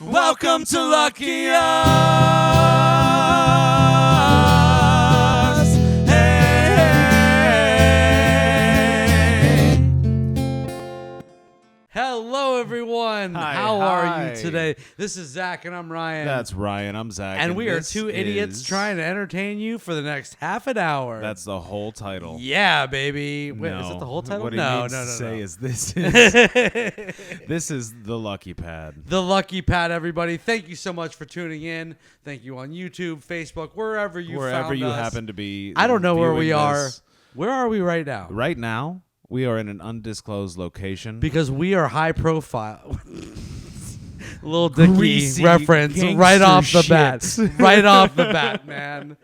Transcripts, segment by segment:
Welcome to Lucky Us. Hey. Hello, everyone. Hi, How are hi. you today? This is Zach, and I'm Ryan. That's Ryan. I'm Zach. and we are this two idiots is- trying to entertain you for the next half an hour. That's the whole title. Yeah, baby. Wait, No. is that the whole title? What he No, means no, to no, say no. is this is the Lucky Pad. The Lucky Pad, everybody. Thank you so much for tuning in. Thank you on YouTube, Facebook, wherever you found us. happen to be. I don't know where we viewing are. this. Where are we right now? Right now, we are in an undisclosed location. Because we are high profile. Little Dicky Greasy reference gangster right off the bat. shit. Right off the bat, man.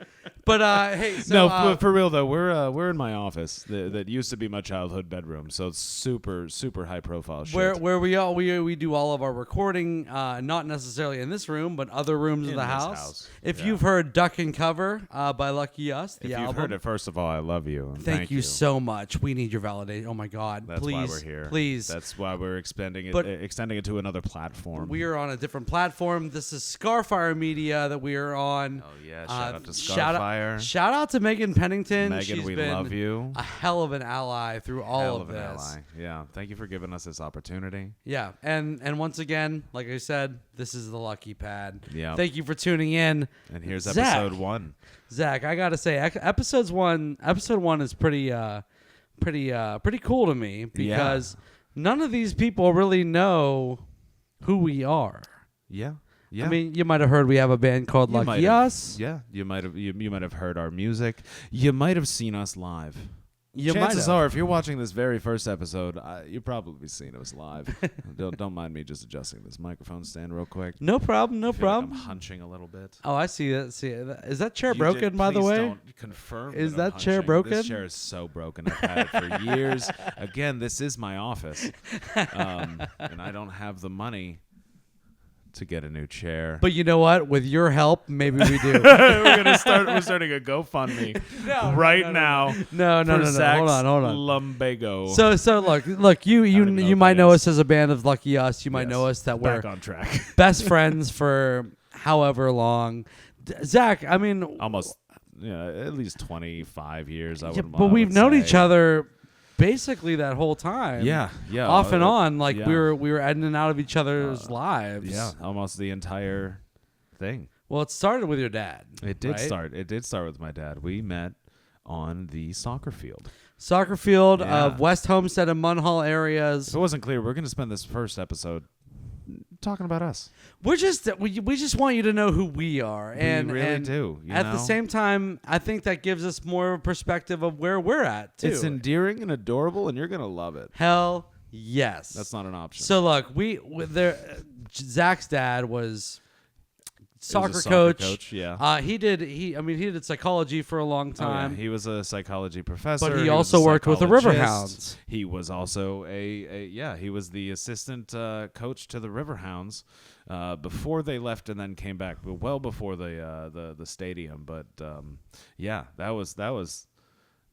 But hey, so No, for real though, we're in my office that used to be my childhood bedroom, so it's super high profile shit. where we do all of our recording, not necessarily in this room, but other rooms of In the this house. house, If yeah. you've heard "Duck and Cover" by Lucky Us, the If album, you've heard it, first of all, I love you. And thank you so much. We need your validation. Oh my God, That's please, why we're here. please. That's why we're extending But- it to another platform. We are on a different platform. This is ScarFire Media that we are on. Oh yeah, shout out to Shout ScarFire. Shout out to Megan Pennington. Megan, She's we been love you. a hell of an ally through all Hell of of an this. ally. Yeah, thank you for giving us this opportunity. Yeah, and once again, like I said, this is the Lucky Pad. Yeah. Thank you for tuning in. And here's Zach. episode 1. Zach, I gotta say, episode one is pretty cool to me because none of these people really know who we are. Yeah. Yeah. I mean, you might have heard we have a band called You Lucky might have- Us. Yeah, you might have heard our music. You might have seen us live. You Chances might have. are, if you're watching this very first episode, you've probably seen us live. don't mind me just adjusting this microphone stand real quick. No problem. No I feel like problem. I'm hunching a little bit. Oh, I see that. Is that chair You broken, did- by the please way? Don't confirm. Is I'm that chair hunching. broken? This chair is so broken. I've had it for years. Again, this is my office, and I don't have the money to get a new chair. But you know what? With your help, maybe we do. We're starting a GoFundMe right now. No. for Zach's Hold on. lumbago. So look. I don't You even know you what might that know is. us as a band of Lucky Us. You might Yes. know us that we're Back on track. best friends for however long. Zach, I mean, Almost, at least 25 years. yeah, but we've known each other basically that whole time. Yeah. Off and on, like yeah. we were in and out of each other's lives. Yeah, almost the entire thing. Well, it started with your dad. It did right? start. It did start with my dad. We met on the soccer field. Soccer field Yeah. of West Homestead and Munhall areas. If it wasn't clear, we're going to spend this first episode talking about us. We just want you to know who we are, and we really and do. At the same time, I think that gives us more of a perspective of where we're at too. It's endearing and adorable, and you're going to love it. Hell yes. That's not an option. So look, Zach's dad was He was soccer a coach. Yeah. He did psychology for a long Oh, yeah. time. He was a psychology professor. But he was also a worked with the psychologist. Riverhounds. He was also he was the assistant coach to the Riverhounds before they left and then came back, but well before the stadium. But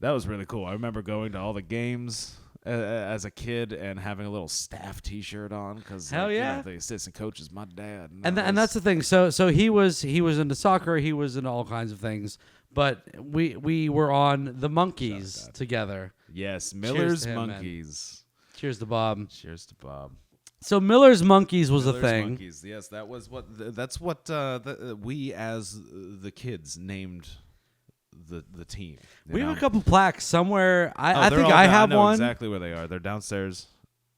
that was really cool. I remember going to all the games as a kid and having a little staff T-shirt on because Hell yeah. the assistant coach is my dad. And that's the thing. So he was into soccer. He was into all kinds of things. But we were on the Monkeys together. yes, Cheers Miller's to him, man. Monkeys. Cheers to Bob. Cheers to Bob. So Miller's Monkeys was Miller's a thing. Monkeys. Yes, that was that's what we as the kids named the team. We have a couple plaques somewhere. I they're think all I down. have know one. exactly where they are. They're downstairs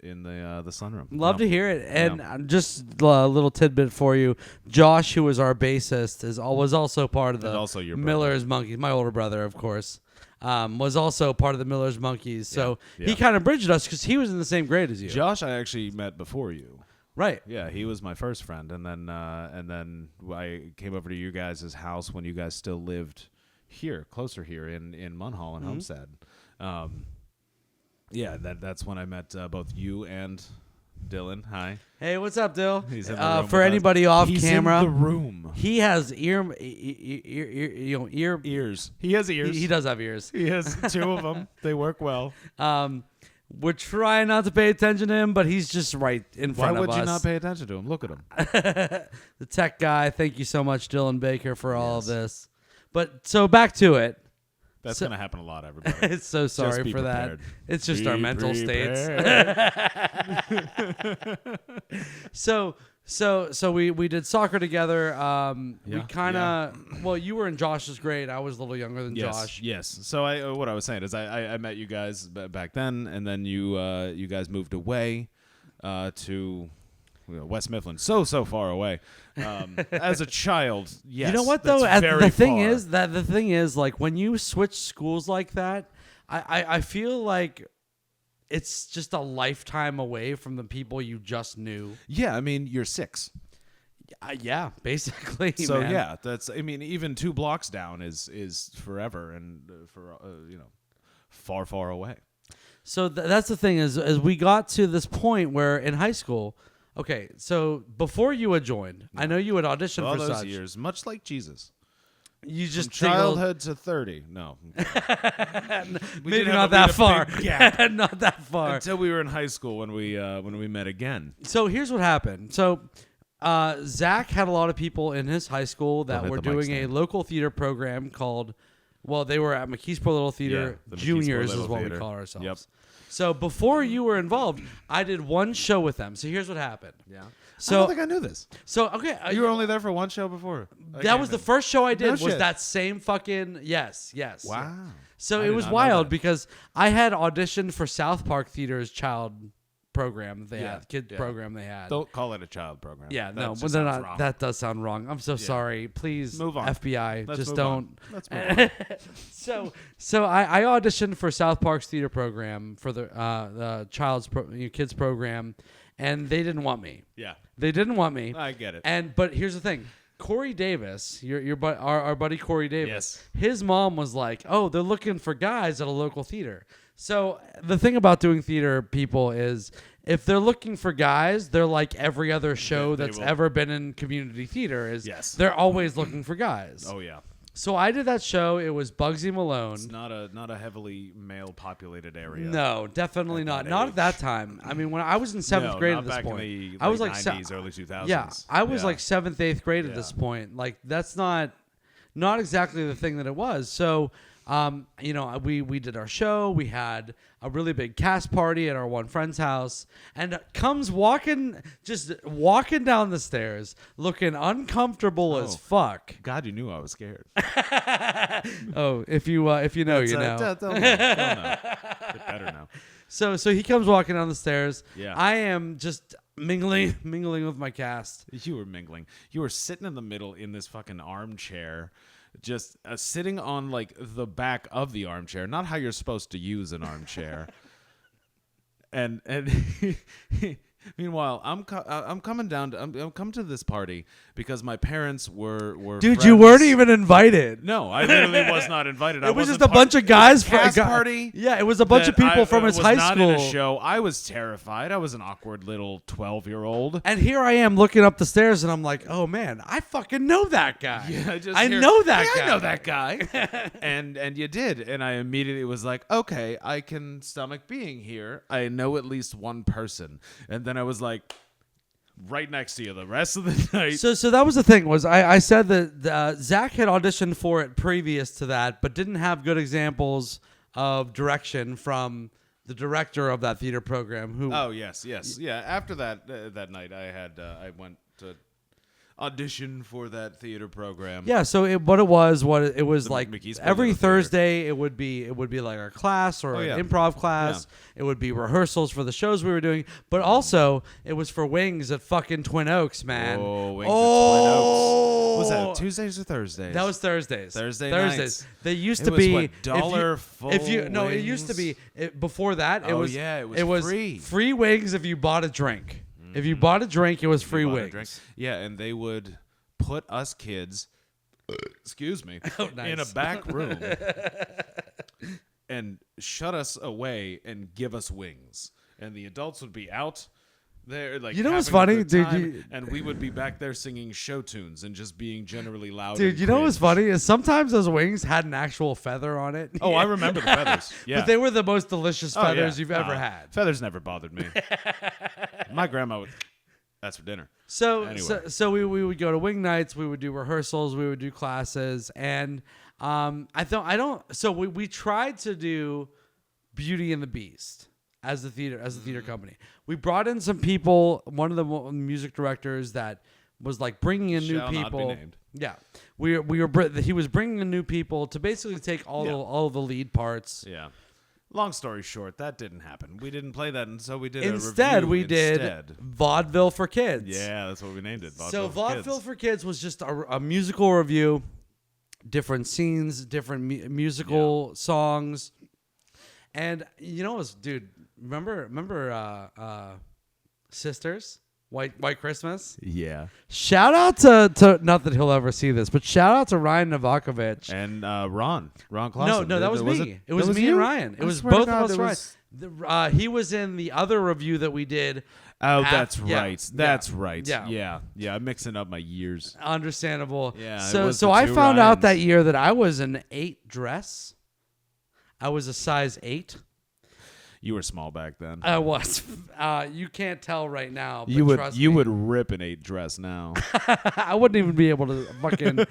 in the sunroom. Love to hear it. And Yeah. just a little tidbit for you. Josh, who was our bassist, was also part of And the also your brother. Miller's Monkeys. My older brother, of course, was also part of the Miller's Monkeys. So Yeah. he kind of bridged us because he was in the same grade as you. Josh, I actually met before you. Right. Yeah, he was my first friend, and then I came over to you guys' house when you guys still lived here, closer here in Munhall and Homestead. That's when I met both you and Dylan. Hi. Hey, what's up, Dill? He's in the room For with anybody us. off He's camera, in the room. he has ear. Ears. He has ears. He does have ears. He has 2 of them. They work well. We're trying not to pay attention to him, but he's just right in Why front of us. would you not pay attention to him? Look at him. The tech guy. Thank you so much, Dylan Baker, for all of this. But so back to it. That's going to happen a lot, everybody. It's so sorry be for prepared. that. It's just our mental states. So we did soccer together. We kind of well, you were in Josh's grade. I was a little younger than Josh. Yes. So what I was saying is I met you guys back then, and then you guys moved away to West Mifflin, so far away. As a child, yes. You know what though? The thing is, like when you switch schools like that, I feel like it's just a lifetime away from the people you just knew. Yeah, I mean you're 6. Yeah, basically. So man. yeah, that's. I mean, even 2 blocks down is forever, and far away. So that's the thing is, as we got to this point where in high school. Okay, so before you had joined, I know you had auditioned all for those such. years, much like Jesus. You just From childhood to 30. No, maybe not that far. Yeah, not that far. Until we were in high school when we met again. So here's what happened. So Zach had a lot of people in his high school that were doing a local theater program called. Well, they were at McKeesport Little Theater Juniors is what we call ourselves. Yep. So before you were involved, I did one show with them. So here's what happened. Yeah. So I don't think I knew this. So okay, you were only there for one show before. That was the first show I did. No was shit. That same fucking yes. Wow. So I it did was not know wild that. because I had auditioned for South Park Theater's child program that they had, kid program they had. Don't call it a child program. Yeah, That no, just but they're sounds not. wrong. That does sound wrong. I'm so sorry. Please, Move on. FBI, Let's just move don't. on. Let's move on. So I auditioned for South Park's theater program for the kids program, and they didn't want me. Yeah, They didn't want me. I get it. But here's the thing. Corey Davis, our buddy Corey Davis, Yes. his mom was like, "Oh, they're looking for guys at a local theater." So the thing about doing theater, people, is if they're looking for guys, they're like every other show that's ever been in community theater. They're always looking for guys. Oh yeah. So I did that show. It was Bugsy Malone. It's not a heavily male populated area. No, definitely not. that Not age. at that time. I mean, when I was in seventh grade at this back point, in the I was late like 90s, early 2000s. Yeah, I was like 7th, 8th grade at Yeah. this point. Like that's not exactly the thing that it was. So, we did our show. We had a really big cast party at our one friend's house, and comes walking down the stairs, looking uncomfortable as fuck. God, you knew I was scared. Oh, if you know, you know. Don't know. Get better now. So he comes walking down the stairs. Yeah. I am just mingling with my cast. You were mingling. You were sitting in the middle in this fucking armchair, just sitting on like the back of the armchair, not how you're supposed to use an armchair. and meanwhile, I'm coming down. I'm coming to this party because my parents were. Dude, friends. you weren't even invited. No, I literally was not invited. It was just a bunch of guys for a cast party. Yeah, it was a bunch of people from his high not school. In a show. I was terrified. I was an awkward little 12-year-old. And here I am looking up the stairs, and I'm like, "Oh man, I fucking know that guy. Yeah, I know that guy. I know that guy." and you did, and I immediately was like, "Okay, I can stomach being here. I know at least one person." And then I was like, right next to you the rest of the night. So that was the thing. Was I said that Zach had auditioned for it previous to that, but didn't have good examples of direction from the director of that theater program. Who? Oh yes. Yeah. After that night, I went to audition for that theater program. Yeah, so it was like McKeesport every Little Thursday it would be like our class or an improv class. Yeah. It would be rehearsals for the shows we were doing, but also it was for Wings at fucking Twin Oaks, man. Oh, Wings at Twin Oaks. Was that Tuesdays or Thursdays? That was Thursdays. Thursdays. Nights. They used it to was be what, $1 full It used to wings? be before that. It was free. Free wings if you bought a drink. If you bought a drink, it was free wings. Yeah, and they would put us kids, excuse me, in a back room and shut us away and give us wings. And the adults would be out. They're like, You know what's having a funny? good Dude, time, and we would be back there singing show tunes and just being generally loud. Dude, and you know what's cringe. funny is sometimes those wings had an actual feather on it. Oh, I remember the feathers. Yeah, But they were the most delicious Oh, yeah. feathers you've ever had. Feathers never bothered me. My grandma would. That's for dinner. So, Anyway. so we would go to wing nights. We would do rehearsals. We would do classes, and we tried to do Beauty and the Beast as the theater company. We brought in some people. One of the music directors that was like bringing in new Shall not be people. named. Yeah, he was bringing in new people to basically take all the lead parts. Yeah. Long story short, that didn't happen. We didn't play that, and so we did Instead, a we review did instead. Vaudeville for Kids. Yeah, that's what we named it. So Vaudeville Vaudeville for for Kids was just a musical review, different scenes, different musical songs, and you know, dude, remember Sisters, White Christmas. Yeah. Shout out to not that he'll ever see this, but shout out to Ryan Novakovich. And Ron Clausen. No, that was me. It was me you? and Ryan. It I was swear to both God, of us. Ryan. He was in the other review that we did. Oh, that's yeah, right. That's right. yeah. Yeah. I'm mixing up my years. Understandable. Yeah, it So was so the I two found out Ryans. that year that I was an 8 dress. I was a size 8. You were small back then. I was. You can't tell right now. But you would trust you me. would rip an 8 dress now. I wouldn't even be able to fucking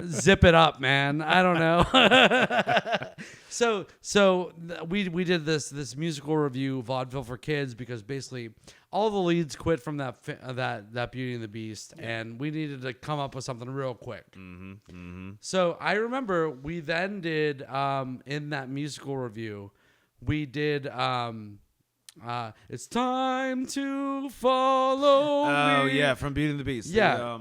zip it up, man. I don't know. We did this musical review, Vaudeville for Kids, because basically all the leads quit from that Beauty and the Beast, and we needed to come up with something real quick. So I remember we then did in that musical review, we did it's time to follow Oh me. yeah, from Beauty and the Beast. Yeah.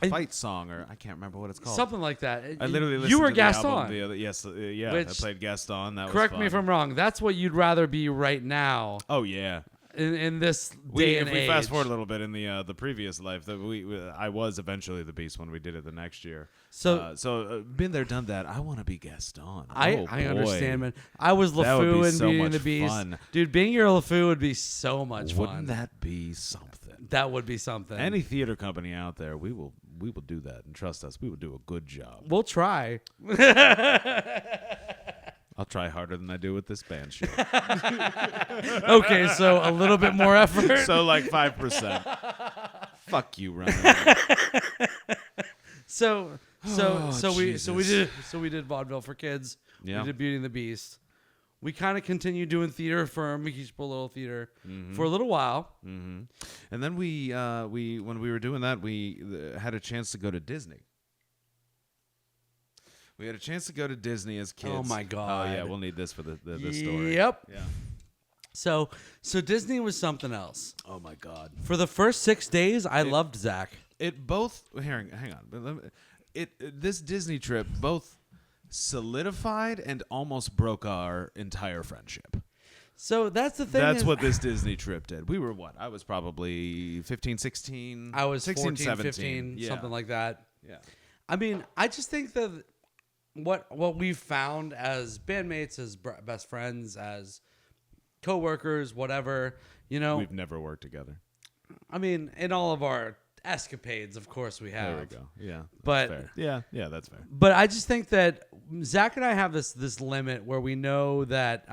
The fight song, or I can't remember what it's called. Something like that. I literally listened you were to the album Gaston. the other, yes, yeah. Which- I played Gaston. That Correct was me if fun. I'm wrong. That's what you'd rather be right now Oh yeah. in this day and If we age. fast forward a little bit in the previous life, that I was eventually the Beast when we did it the next year. So- been there, done that. I want to be Gaston. I Oh, understand, boy. man. I was That would LeFou be in so Beauty and much the Beast. fun. Dude, being your LeFou would be so much fun. Wouldn't that be something? That would be something. Any theater company out there, we will do that, and trust us, we will do a good job. We'll try. I'll try harder than I do with this band shit. Okay, so a little bit more effort. So like 5%. Fuck you, Ryan. So we Jesus. did Vaudeville for Kids. Yeah. We did Beauty and the Beast. We kind of continued doing theater for Mickey's Poor Little Theater for a little while. Mm-hmm. And then we when we were doing that, we had a chance to go to Disney. We had a chance to go to Disney as kids. Oh, my God. Oh yeah, we'll need this for the story. Yep. Yeah. So Disney was something else. Oh my God. For the first 6 days, I loved Zach. It both hang on. But this Disney trip both solidified and almost broke our entire friendship. So that's the thing. That's is, what this Disney trip did. We were what? I was probably 15, 16. I was 16, 14, 17. 15, Yeah. something like that. Yeah. I mean, I just think that what we've found as bandmates, as best friends, as coworkers, whatever, you know. We've never worked together. I mean, in all of our escapades, of course we have. There we go. Yeah. That's But- fair. Yeah, that's fair. But I just think that Zach and I have this limit where we know that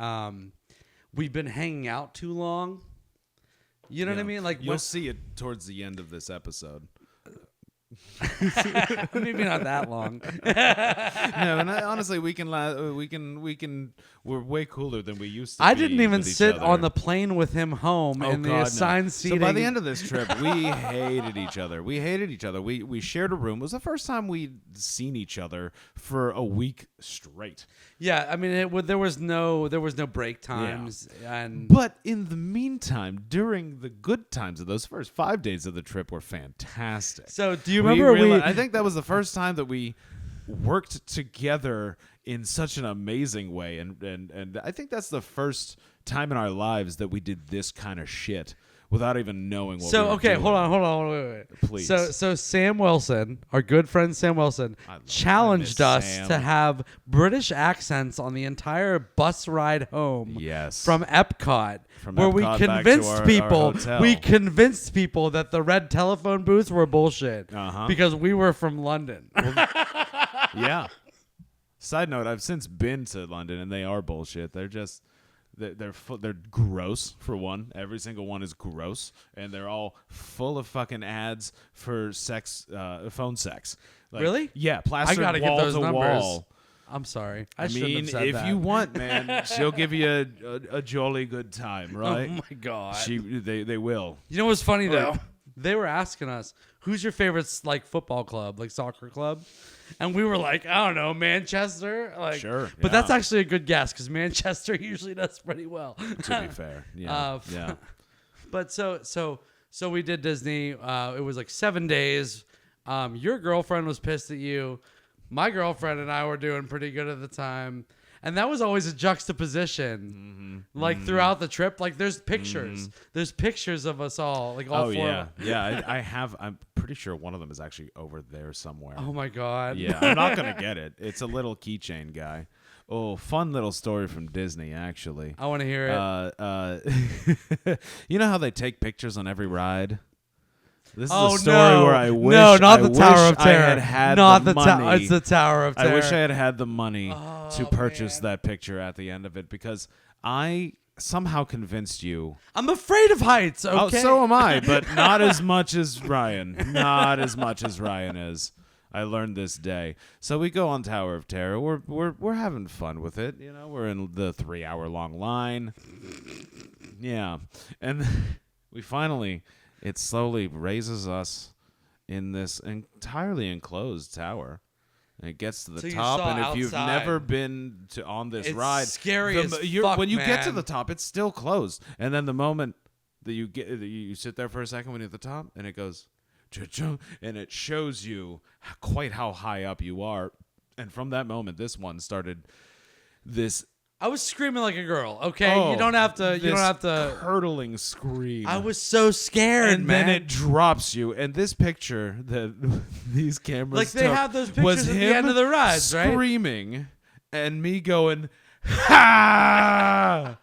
we've been hanging out too long. You know what I Yeah. mean? Like You'll see it towards the end of this episode. maybe not that long. No, and honestly, we can. We're way cooler than we used to. I be didn't even with each sit other. on the plane with him home in the God, no. assigned seating. So by the end of this trip, we hated each other. We shared a room. It was the first time we'd seen each other for a week straight. yeah, I mean, there was no break times, and But in the meantime, during the good times of those first 5 days of the trip were fantastic. so do you remember I think that was the first time that we worked together in such an amazing way, and I think that's the first time in our lives that we did this kind of shit without even knowing what. So we were okay, doing. hold on, wait. Please. So Sam Wilson, our good friend Sam Wilson, I challenged miss us Sam. to have British accents on the entire bus ride home. Yes. From Epcot, From where Epcot we back to convinced our people, hotel. we convinced people that the red telephone booths were bullshit because we were from London. Yeah. Side note: I've since been to London, and they are bullshit. They're just they're gross for one. Every single one is gross, and they're all full of fucking ads for sex, phone sex. Like, Really? Yeah, I plastered gotta wall get those to numbers. wall. I'm sorry. I I shouldn't mean, have said if that. you want, man, she'll give you a jolly good time, right? Oh my god. They will. You know what's funny though? They were asking us, "Who's your favorite like football club, like soccer club?" And we were like, "I don't know, Manchester." Like, Sure, but yeah. that's actually a good guess because Manchester usually does pretty well. To be fair, yeah, yeah. But so we did Disney. It was like 7 days. Your girlfriend was pissed at you. My girlfriend and I were doing pretty good at the time. And that was always a juxtaposition, like throughout the trip. Like there's pictures, there's pictures of us all, like all four. Yeah, yeah. I have. I'm pretty sure one of them is actually over there somewhere. Oh my god. Yeah, I'm not gonna get it. It's a little keychain guy. Oh, fun little story from Disney, actually. I want to hear it. You know how they take pictures on every ride? This is Oh a story no! where I wish no, not I the Tower wish of Terror. I had not the money. It's the Tower of Terror. I wish I had the money to Oh, purchase man. that picture at the end of it because I somehow convinced you. I'm afraid of heights. Okay. Oh, so am I, but not as much as Ryan. Not as much as Ryan is. I learned this day. So we go on Tower of Terror. We're having fun with it. You know, we're in the 3-hour-long line. Yeah, and we finally, it slowly raises us in this entirely enclosed tower. And it gets to the So you top, saw and if you've outside. never been on this It's ride, scary as fuck, when you get to man. the top, it's still closed. And then the moment that you sit there for a second when you're at the top, and it goes, cha-chung, and it shows you quite how high up you are. And from that moment, this one started this. I was screaming like a girl. Okay, Oh, you don't have to. You don't this have to. Hurtling scream. I was so scared, and man. then it drops you. And this picture that these cameras Like they took have those was pictures at the him end of the rides, right? screaming, and me going, ha!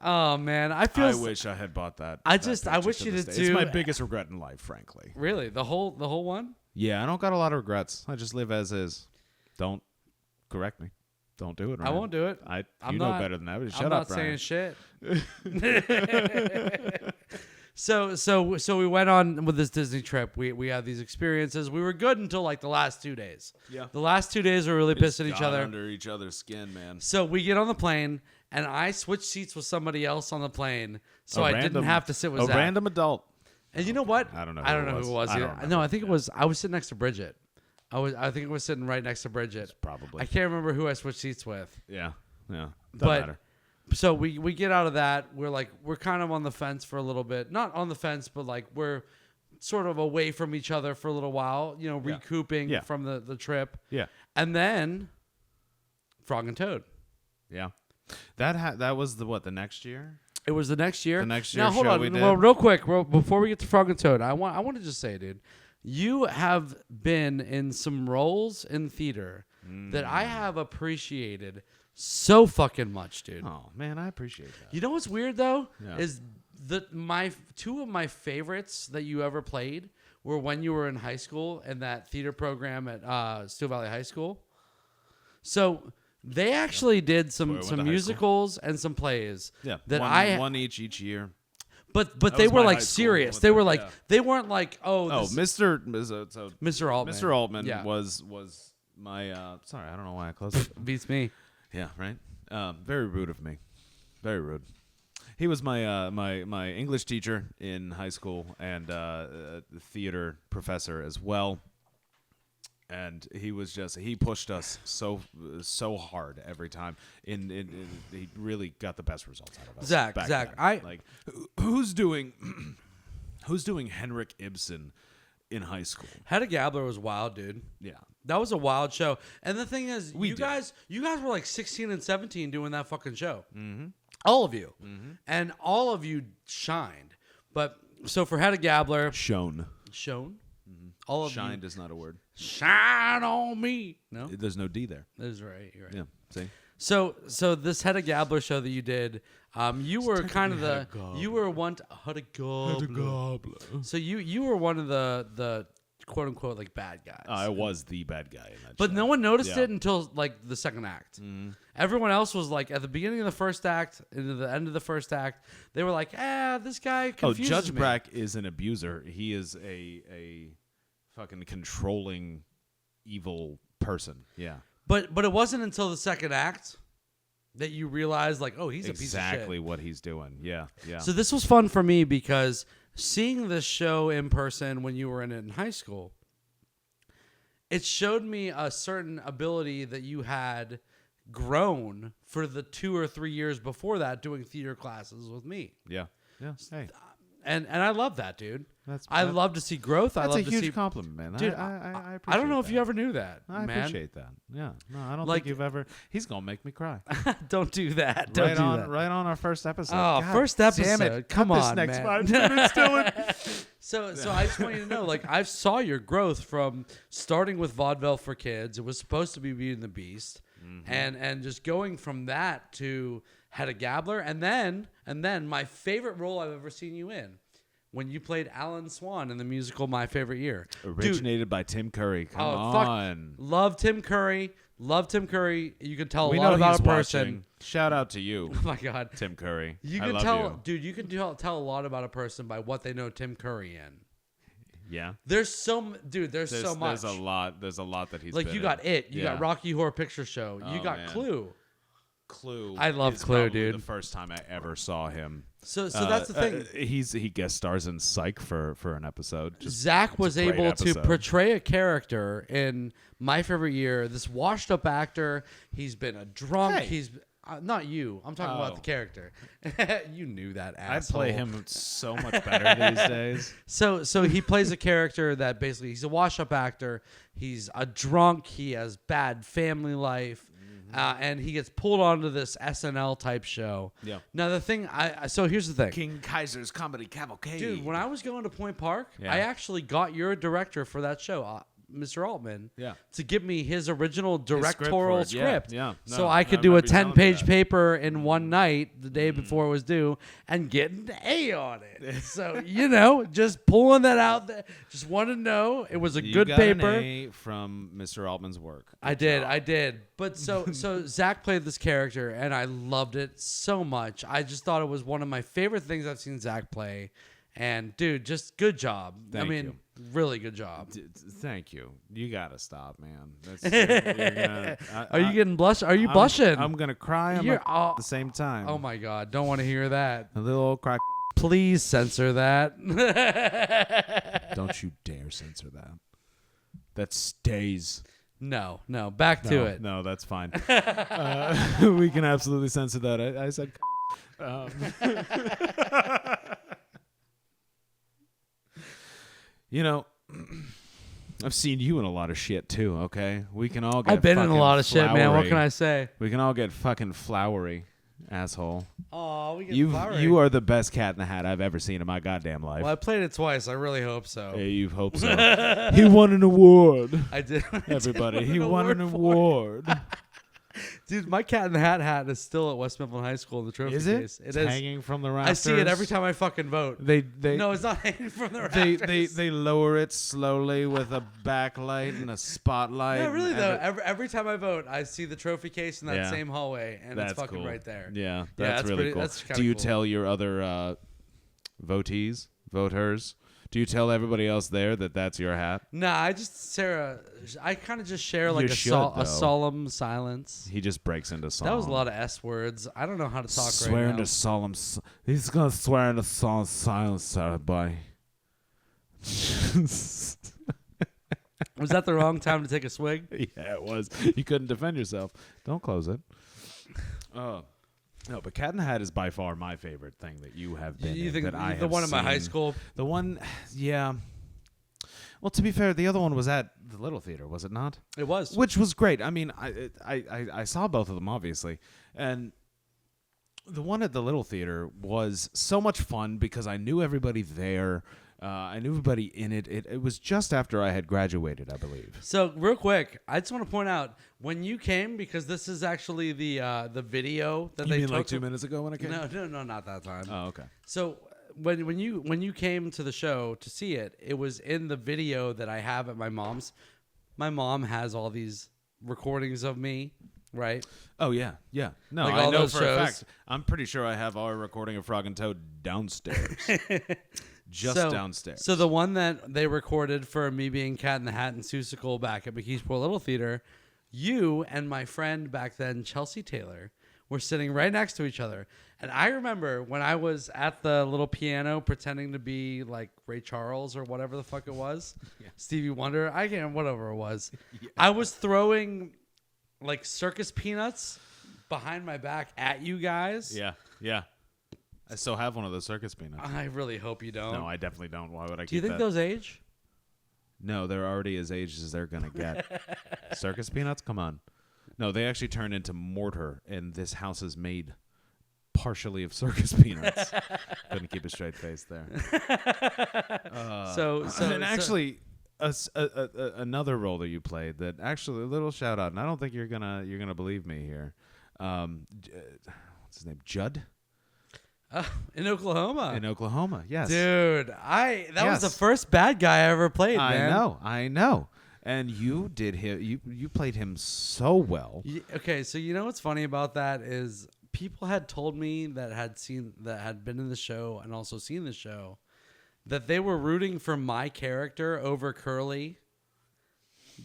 Oh man, I feel. I wish I had bought that. I that just- I picture wish to you this did day. It's too. my biggest regret in life, frankly. Really, the whole one. Yeah, I don't got a lot of regrets. I just live as is. Don't correct me. Don't do it. I Ryan. won't do it. You I'm know not- better than that. But shut I'm up, not Ryan. saying shit. So we went on with this Disney trip. We had these experiences. We were good until like the last 2 days. Yeah. The last 2 days were really pissed at each Got other. under each other's skin, man. So we get on the plane, and I switched seats with somebody else on the plane, so I didn't random- have to sit with a Zach. random adult. And you know what? I don't know. I don't know who it was. I don't either. remember. No, I think it was. I was sitting next to Bridget. I think I was sitting right next to Bridget. Probably. I can't remember who I switched seats with. Yeah. Doesn't But- matter. So we get out of that. We're kind of on the fence for a little bit. Not on the fence, but like we're sort of away from each other for a little while. You know, Yeah. recouping Yeah. from the trip. Yeah. And then Frog and Toad. Yeah. That was the next year? It was the next year. The next Now year hold show on. we did? Well, real quick, before we get to Frog and Toad, I want to just say, dude, you have been in some roles in theater that I have appreciated so fucking much, dude. Oh, man, I appreciate that. You know what's weird though Yeah. is that my two of my favorites that you ever played were when you were in high school in that theater program at Steel Valley High School. So they actually did Where I went to some high musicals and some plays. Yeah. That one each year. But That they was were my like high school serious. with They it, were like yeah. they weren't like Oh, this- Mr. Altman. Mr. Altman Yeah. was my sorry, I don't know why I closed it. Beats me. Yeah, right. Very rude of me. Very rude. He was my my English teacher in high school and theater professor as well. And he pushed us so hard every time. He really got the best results out of us. Zach, back Zach, then. Like who's doing Henrik Ibsen in high school. Hedda Gabler was wild, dude. Yeah. That was a wild show. And the thing is, We you did. guys were like 16 and 17 doing that fucking show. Mm-hmm. All of you. Mm-hmm. And all of you shined. But so for Hedda Gabler, Shone. all of Shined you. is not a word. Shine on me. No? There's no D there. That is right. You're right. Yeah. See? So this Hedda Gabler show that you did, you were kind of the you were one Hedda Gabler. So you were one of the quote unquote like bad guys. I was the bad guy in that but show. no one noticed Yeah. it until like the second act. Mm-hmm. Everyone else was like at the beginning of the first act, into the end of the first act, they were like, this guy confuses Judge me. Brack is an abuser. He is a fucking controlling, evil person. Yeah. But it wasn't until the second act that you realized like, oh, he's a piece of shit. Exactly what he's doing. Yeah. Yeah. So this was fun for me because seeing this show in person when you were in it in high school, it showed me a certain ability that you had grown for the 2 or 3 years before that doing theater classes with me. yeah. Yeah. Hey. And I love that, dude. That's I love to see growth. I That's love a to huge see compliment, man. Dude, I appreciate I don't know if that. you ever knew that, I man. appreciate that. Yeah. No, I don't Like- think you've ever. He's gonna make me cry. Don't do that. Don't right do on, that. right on our first episode. Oh, God first damn episode. it. Come Cut on, this next man. 5 minutes, Dylan. So I just want you to know, like, I saw your growth from starting with vaudeville for kids. It was supposed to be Beauty and the Beast, and just going from that to Hedda Gabler, and then my favorite role I've ever seen you in, when you played Alan Swan in the musical My Favorite Year. Originated by Tim Curry. Come on. Love Tim Curry. Love Tim Curry. You can tell We a lot know about he's a person. watching. Shout out to you, Oh my God. Tim Curry. You I can love tell, you. dude. You can tell a lot about a person by what they know Tim Curry in. Yeah. There's so much. There's so much. There's a lot. There's a lot that he's Like been you got in. It. You got Rocky Horror Picture Show. You Oh, got man. Clue. Clue. I love is Clue, probably dude. The first time I ever saw him. So that's the thing. He guest stars in Psych for an episode. Zach was a great able to episode. portray a character in My Favorite Year. This washed up actor. He's been a drunk. Hey. He's not you. I'm talking about Oh. the character. You knew that, I asshole. play him so much better these days. So he plays a character that basically he's a wash-up actor. He's a drunk. He has bad family life, and he gets pulled onto this SNL type show. Yeah. Now the thing, so here's the thing, King Kaiser's Comedy Cavalcade. dude. When I was going to Point Park, Yeah. I actually got your director for that show, Mr. Altman, Yeah. to give me his original directorial script for it. script. Yeah. So No, I I could do a remember you telling me 10-page that. paper in one night the day before it was due and get an A on it. So, just pulling that out there. Just want to know it was a You good got paper. An A from Mr. Altman's work. I did. But so Zach played this character and I loved it so much. I just thought it was one of my favorite things I've seen Zach play. And dude, just good job. Thank you. Really good job. Thank you. You gotta stop, man. That's, Are you getting blush? Are you blushing? I'm gonna cry at the same time. Oh my God! Don't want to hear that. A little old crack. Please censor that. Don't you dare censor that. That stays. No. Back to it. No, that's fine. We can absolutely censor that. I said. I've seen you in a lot of shit too. Okay, we can all get. I've been in a fucking lot of shit, man. What flowery. can I say? We can all get fucking flowery, asshole. Oh, we get You are the best Cat in the Hat I've ever seen in my goddamn life. Well, I played it twice. I really hope so. Yeah, you hope so. He won an award. I did. Everybody, he won an award. Dude, my Cat in the Hat is still at West Mifflin High School in the trophy Is it? case. It's It is. hanging from the I rafters. see it every time I fucking vote. They No, it's not hanging from the they, rafters. they lower it slowly with a backlight and a spotlight. No, really and though. Every time I vote, I see the trophy case in that Yeah. same hallway, and That's it's fucking cool. right there. Yeah, that's that's really pretty- cool. that's kinda Do you cool. tell your other voters? Do you tell everybody else there that that's your hat? Nah, I kind of just share like You a should, though. solemn silence. He just breaks into song. That was a lot of S words. I don't know how to talk Swear right into now. solemn. He's gonna swear into solemn silence, everybody. Was that the wrong time to take a swig? Yeah, it was. You couldn't defend yourself. Don't close it. No, but Cat in the Hat is by far my favorite thing that you have been You in, think that I the have one in my high seen. school? The one, yeah. Well, to be fair, the other one was at the Little Theater, was it not? It was. Which was great. I mean, I saw both of them, obviously. And the one at the Little Theater was so much fun because I knew everybody there. I knew everybody in it. It was just after I had graduated, I believe. So real quick, I just want to point out when you came, because this is actually the video that they mean took. like 2 minutes ago when I came? No, not that time. Oh, okay. So when you came to the show to see it, it was in the video that I have at my mom's. My mom has all these recordings of me, right? Oh yeah. No, Like I all know those for shows. a fact. I'm pretty sure I have our recording of Frog and Toad downstairs. Just downstairs. So the one that they recorded for me being Cat in the Hat and Seussical back at McKeesport Little Theater, you and my friend back then, Chelsea Taylor, were sitting right next to each other. And I remember when I was at the little piano pretending to be like Ray Charles or whatever the fuck it was, Stevie Wonder, I can't, whatever it was. I was throwing like circus peanuts behind my back at you guys. Yeah. I still have one of those circus peanuts. I really hope you don't. No, I definitely don't. Why would I keep that? Do you think those age? No, they're already as aged as they're going to get. Circus peanuts? Come on. No, they actually turn into mortar, and this house is made partially of circus peanuts. Couldn't keep a straight face there. And actually, another role that you played that actually, a little shout out, and I don't think you're gonna believe me here. What's his name? Judd? In Oklahoma. In Oklahoma, yes. Dude, that was the first bad guy I ever played, man. I know. And you did you played him so well. Okay, so you know what's funny about that is people had told me that had been in the show and also seen the show that they were rooting for my character over Curly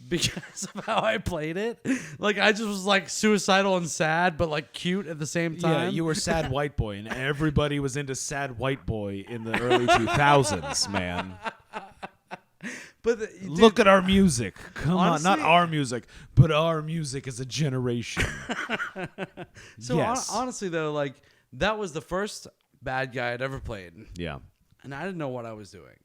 because of how I played it. Like I just was like suicidal and sad, but like cute at the same time. Yeah, you were sad white boy, and everybody was into sad white boy in the early 2000s, man. But look at our music. Come honestly, on, not our music, but our music as a generation. So yes. Honestly, though, like that was the first bad guy I'd ever played. Yeah, and I didn't know what I was doing.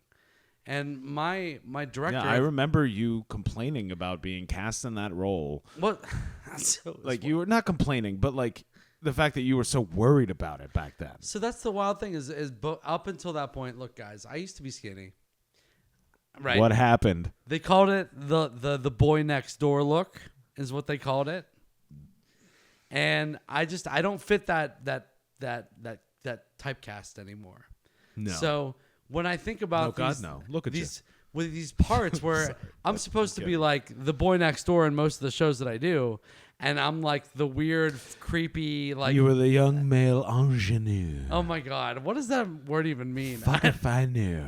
And my director... Yeah, I remember you complaining about being cast in that role. What? So like, you were not complaining, but, like, the fact that you were so worried about it back then. So that's the wild thing is up until that point, look, guys, I used to be skinny. Right. What happened? They called it the boy next door look is what they called it. And I don't fit that typecast anymore. No. So... when I think about God, no. Look at these with these parts where Sorry, I'm supposed to be like the boy next door in most of the shows that I do, and I'm like the weird, creepy, like you were the young male ingenue. Oh my God, what does that word even mean? Fuck if I knew.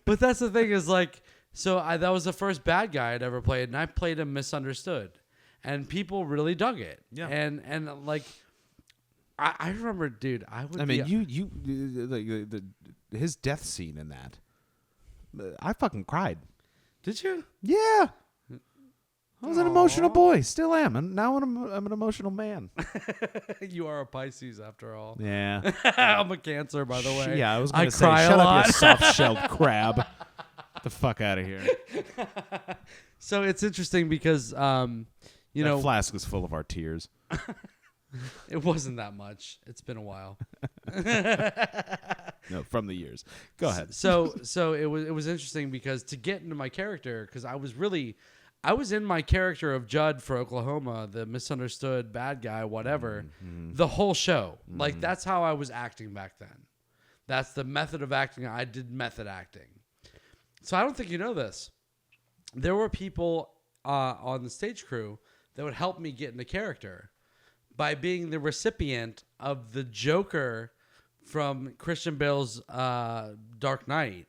But that's the thing is like, so that was the first bad guy I'd ever played, and I played him misunderstood, and people really dug it. Yeah, and like. I remember, dude. I mean, his death scene in that. I fucking cried. Did you? Yeah. I was an emotional boy. Still am. And now I'm an emotional man. You are a Pisces after all. Yeah. I'm a Cancer, by the way. Yeah, I was going to say, cry shut a up, lot. you soft-shelled crab. Get the fuck out of here. So it's interesting because, That flask is full of our tears. It wasn't that much. It's been a while. No, from the years. Go ahead. So it was interesting because to get into my character, because I was in my character of Judd for Oklahoma, the misunderstood bad guy, whatever, the whole show. Like that's how I was acting back then. That's the method of acting. I did method acting. So I don't think you know this. There were people on the stage crew that would help me get into character by being the recipient of the Joker from Christian Bale's Dark Knight.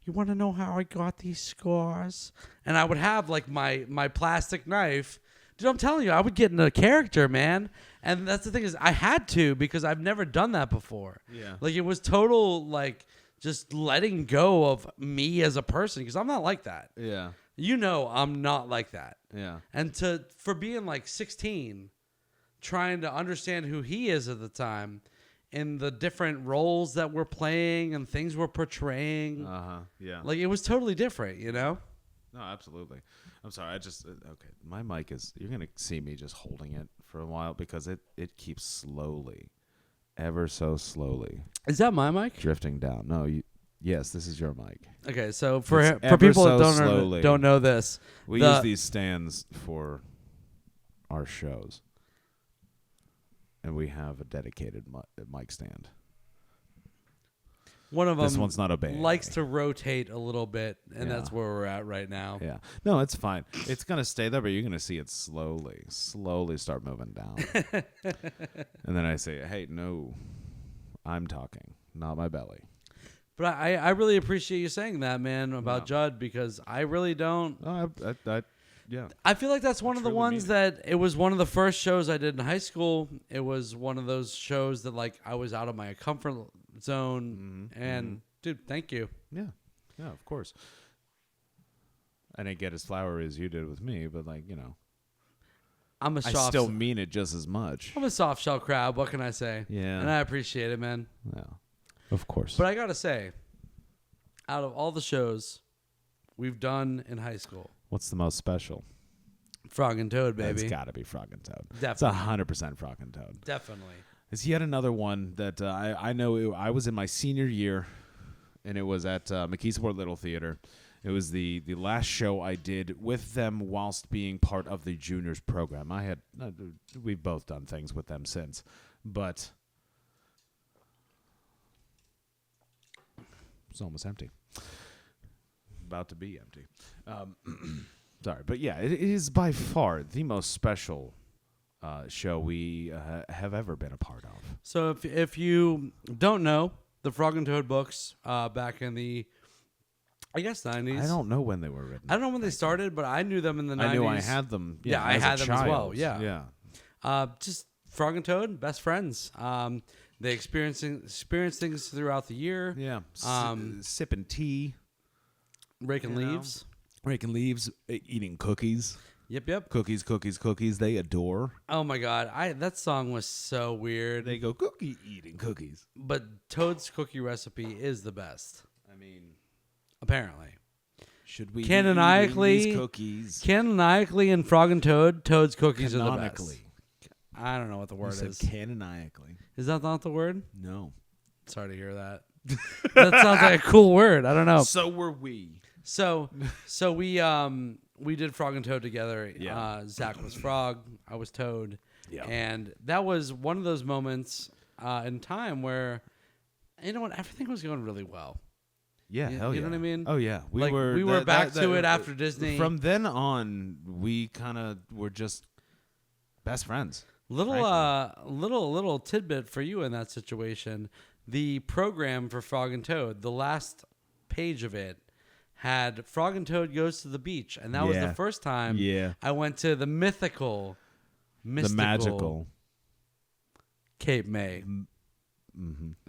You want to know how I got these scars? And I would have like my plastic knife. Dude, I'm telling you, I would get into a character, man. And that's the thing is I had to because I've never done that before. Yeah. Like it was total like just letting go of me as a person because I'm not like that. Yeah. You know I'm not like that. Yeah. And for being like 16... trying to understand who he is at the time, in the different roles that we're playing and things we're portraying. Yeah. Like, it was totally different, you know? No, absolutely. I'm sorry. I just okay. My mic is. You're gonna see me just holding it for a while because it keeps slowly, ever so slowly, Is that my mic? drifting down. No, you. Yes, this is your mic. Okay, so for It's people ever that so slowly. don't know this, We use these stands for our shows, and we have a dedicated mic stand. one of This them one's not obeying likes me. to rotate a little bit, and Yeah. that's where we're at right now. Yeah. No, it's fine. It's gonna stay there, but you're gonna see it slowly start moving down. And then I say, "Hey, no, I'm talking, not my belly." But I really appreciate you saying that, man, about Judd, because I really don't. No, yeah. I feel like that's one of the truly ones mean that it was one of the first shows I did in high school. It was one of those shows that, like, I was out of my comfort zone. And, dude, thank you. Yeah, of course. I didn't get as flowery as you did with me, but like I'm a I soft. still mean it just as much. I'm a soft shell crab. What can I say? Yeah. And I appreciate it, man. Yeah, of course. But I gotta say, out of all the shows we've done in high school, What's the most special? Frog and Toad, baby. It's got to be Frog and Toad. Definitely. It's 100% Frog and Toad. Definitely. It's yet another one that I know. I was in my senior year, and it was at McKeesport Little Theater. It was the last show I did with them whilst being part of the juniors program. We've both done things with them since, but it's almost empty. About to be empty. Sorry, but yeah, it is by far the most special show we have ever been a part of. So if you don't know, the Frog and Toad books back in the, I guess, 90s. I don't know when they were written. I don't know when they started, but I knew them in the 90s. I knew I had them. Yeah, I as had a them as well. child. Yeah. Just Frog and Toad, best friends. They experience things throughout the year. Yeah. Sipping tea. Raking leaves. Raking leaves. Eating cookies. Yep. Cookies. They adore. Oh my God, that song was so weird. They go cookie eating cookies. But Toad's cookie recipe is the best. I mean, apparently. Should we Canonically, be eating these cookies? Canonically in Frog and Toad, Toad's cookies are the best. Canonically. I don't know what the word You is. said canonically. Is that not the word? No. Sorry to hear that. That sounds like a cool word. I don't know. So were we. So we did Frog and Toad together. Yeah. Zach was Frog, I was Toad. Yeah. And that was one of those moments in time where, you know what, everything was going really well. Yeah, hell yeah. You know what I mean? Oh yeah, We were back to it after Disney. From then on, we kind of were just best friends. Little tidbit for you in that situation. The program for Frog and Toad, the last page of it had Frog and Toad goes to the beach, and that was the first time I went to the mystical, the magical Cape May.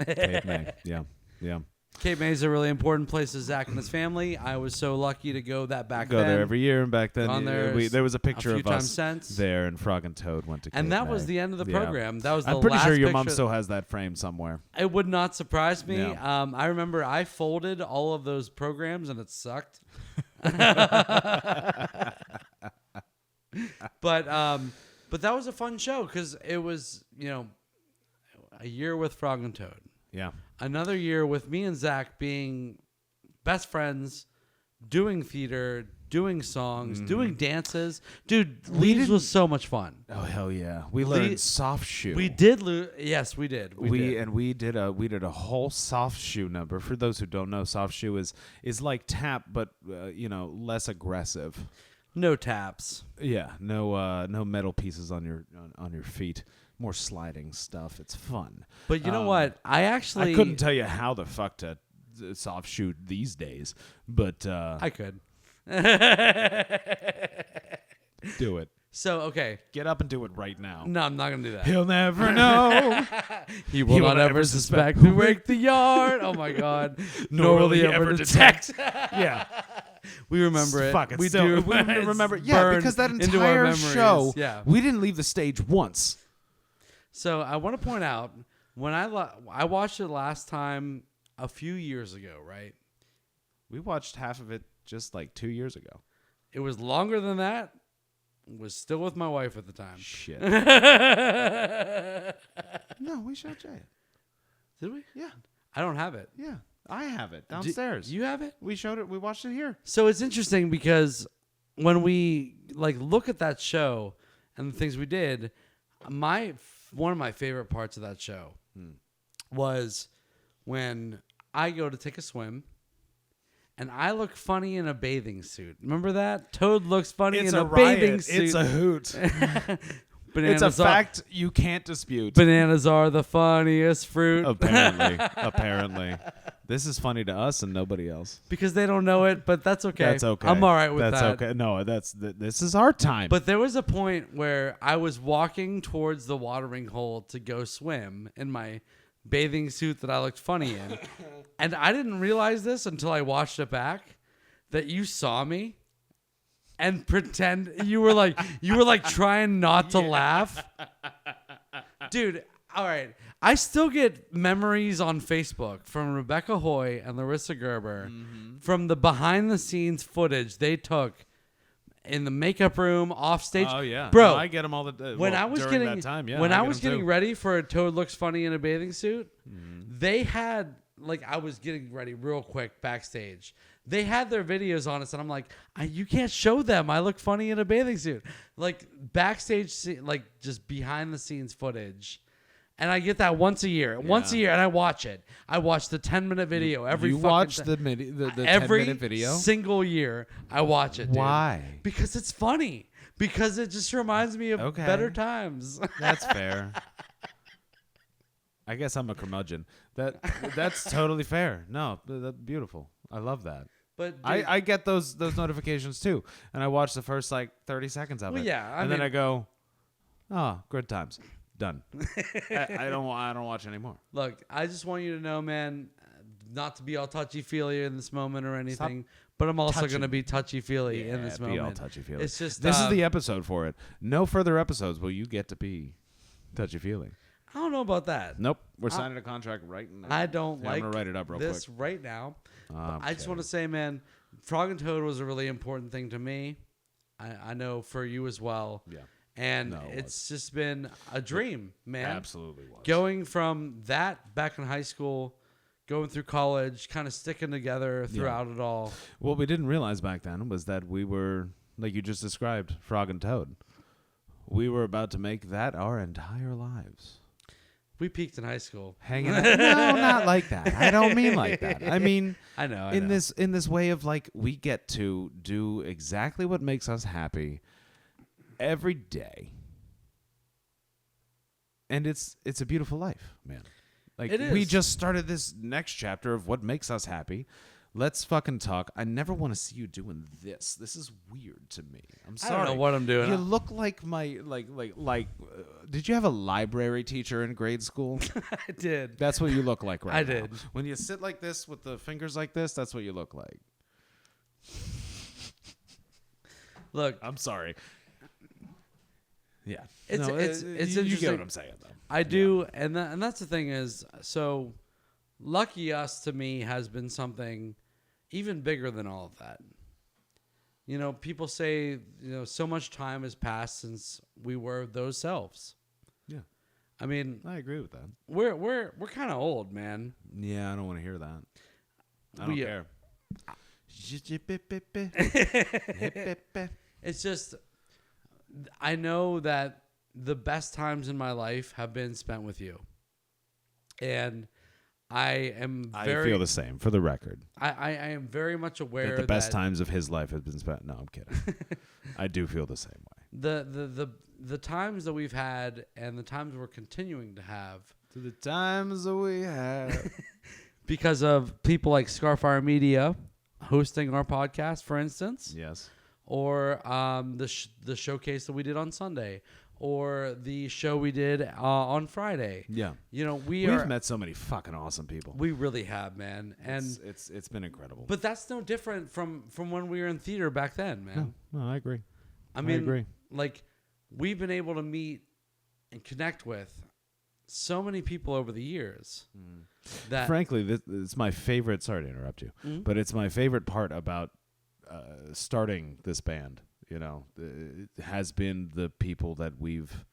Cape May. Yeah. Cape May is a really important place to Zach and his family. I was so lucky to go then. Go there every year, and back then there was a picture few of us times since. there, and Frog and Toad went to Cape And that May. was the end of the program. That was the I'm pretty last sure your mom picture. still has that frame somewhere. It would not surprise me. Yeah. I remember I folded all of those programs, and it sucked. But that was a fun show because it was, a year with Frog and Toad. Yeah. Another year with me and Zach being best friends, doing theater, doing songs, doing dances. Dude, Leaves was so much fun. Oh hell yeah! We learned soft shoe. We did. Yes, we did. We did a whole soft shoe number. For those who don't know, soft shoe is like tap, but less aggressive. No taps. Yeah, no metal pieces on your feet. More sliding stuff. It's fun. But you know what? I couldn't tell you how the fuck to soft shoe these days, but I could. Do it. So, okay. Get up and do it right now. No, I'm not going to do that. He'll never know. He will not ever suspect who raked the yard. Oh, my God. Nor will he ever detect. Yeah. We remember it. Fuck it. We still, do. we remember. Yeah, because that into our entire memories. show, Yeah. we didn't leave the stage once. So I want to point out When I watched it last time a few years ago, right? We watched half of it just like 2 years ago. It was longer than that. Was still with my wife at the time. Shit. No, we showed Jay it. Did we? Yeah. I don't have it. Yeah. I have it downstairs. You have it? We showed it. We watched it here. So it's interesting because when we look at that show and the things we did, one of my favorite parts of that show was when I go to take a swim and I look funny in a bathing suit. Remember that? Toad looks funny in a bathing suit. It's a hoot. Bananas It's a fact you can't dispute. Bananas are the funniest fruit. Apparently. This is funny to us and nobody else. Because they don't know it, but that's okay. That's okay. I'm all right with that. That's okay. No, this is our time. But there was a point where I was walking towards the watering hole to go swim in my bathing suit that I looked funny in. And I didn't realize this until I watched it back, that you saw me and pretend you were like trying not to laugh. Dude, all right. I still get memories on Facebook from Rebecca Hoy and Larissa Gerber from the behind the scenes footage they took in the makeup room, off stage. Oh yeah, bro. No, I get them all the When I was during getting that time, yeah, when I was get 'em getting too. ready for a Toad Looks Funny in a bathing suit, they had I was getting ready real quick backstage. They had their videos on us, and I'm like, you can't show them. I look funny in a bathing suit. Backstage, just behind the scenes footage. And I get that once a year. Once a year, and I watch it. I watch the 10-minute video every You fucking watch time. the 10-minute Every video? single year, I watch it, dude. Why? Because it's funny. Because it just reminds me of better times. That's fair. I guess I'm a curmudgeon. That's totally fair. No, that's beautiful. I love that. But I get those notifications too, and I watch the first 30 seconds of it. Yeah, then I go, oh, good times, done. I don't watch anymore. Look, I just want you to know, man, not to be all touchy-feely in this moment or anything, but I'm also going to be touchy-feely in this moment. Be all touchy-feely. It's just this is the episode for it. No further episodes will you get to be touchy-feely. I don't know about that. Nope, we're signing a contract right now. I don't I'm gonna write it up real this quick. right now. I just want to say, man, Frog and Toad was a really important thing to me. I know for you as well. Yeah. And it's just been a dream, man. Absolutely was. Going from that back in high school, going through college, kind of sticking together throughout it all. What we didn't realize back then was that we were, like you just described, Frog and Toad. We were about to make that our entire lives. We peaked in high school. Hanging out. No, not like that. I don't mean like that. I mean, I know. in this way of we get to do exactly what makes us happy every day. And it's a beautiful life, man. We just started this next chapter of what makes us happy. Let's fucking talk. I never want to see you doing this. This is weird to me. I'm sorry. I don't know what I'm doing. You look like my did you have a library teacher in grade school? I did. That's what you look like right now. I did. When you sit like this with the fingers like this, that's what you look like. Look, I'm sorry. Yeah. It's interesting. You get what I'm saying, though. I do, and that's the thing is, so Lucky Us to me has been something even bigger than all of that. You know, people say, so much time has passed since we were those selves. Yeah. I mean, I agree with that. We're kind of old, man. Yeah, I don't want to hear that. I don't care. It's just, I know that the best times in my life have been spent with you. And I feel the same, for the record. I am very much aware that the best times of his life have been spent. No, I'm kidding. I do feel the same way. The times that we've had and the times we're continuing to have. To the times that we have. Because of people like ScarFire Media hosting our podcast, for instance. Yes. Or the showcase that we did on Sunday. Or the show we did on Friday. Yeah. We've met so many fucking awesome people. We really have, man. And it's been incredible. But that's no different from when we were in theater back then, man. No, I agree. I agree. We've been able to meet and connect with so many people over the years that Frankly, it's my favorite. Sorry to interrupt you, but it's my favorite part about starting this band. It has been the people that we've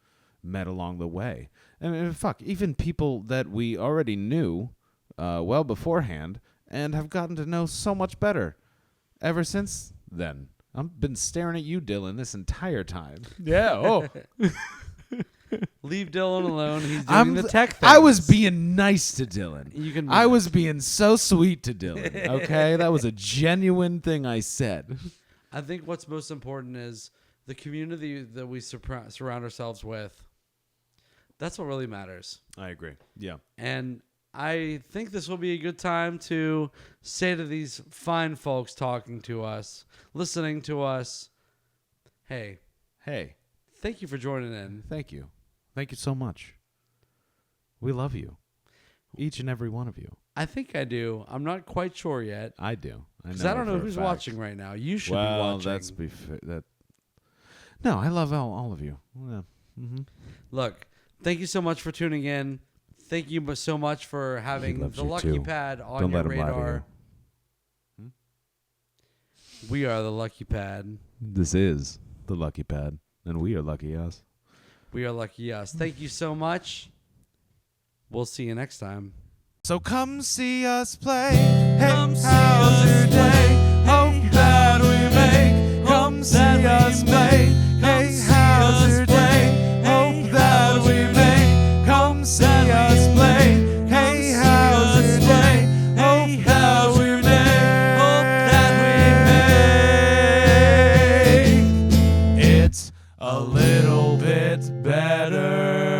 met along the way. I mean, even people that we already knew well beforehand and have gotten to know so much better ever since then. I've been staring at you, Dylan, this entire time. Yeah. Oh. leave Dylan alone. He's doing the tech thing. I was being nice to Dylan. I was being so sweet to Dylan. Okay, that was a genuine thing I said. I think what's most important is the community that we surround ourselves with. That's what really matters. I agree. Yeah. And I think this will be a good time to say to these fine folks talking to us, listening to us, hey, thank you for joining in. Thank you. Thank you so much. We love you. Each and every one of you. I think I do. I'm not quite sure yet. I do. Because I don't know who's watching right now. You should be watching. No, I love all of you. Yeah. Mm-hmm. Look, thank you so much for tuning in. Thank you so much for having the Lucky Pad on your radar. We are the Lucky Pad. This is the Lucky Pad, and we are lucky us. We are lucky us. Thank you so much. We'll see you next time. So come see us play. Hey, how's your day? Hope that we make. Come see us play. Hey, how's your day? Hope that we make. Come see us play. Hey, how's your day? Hope that we make. It's a little bit better.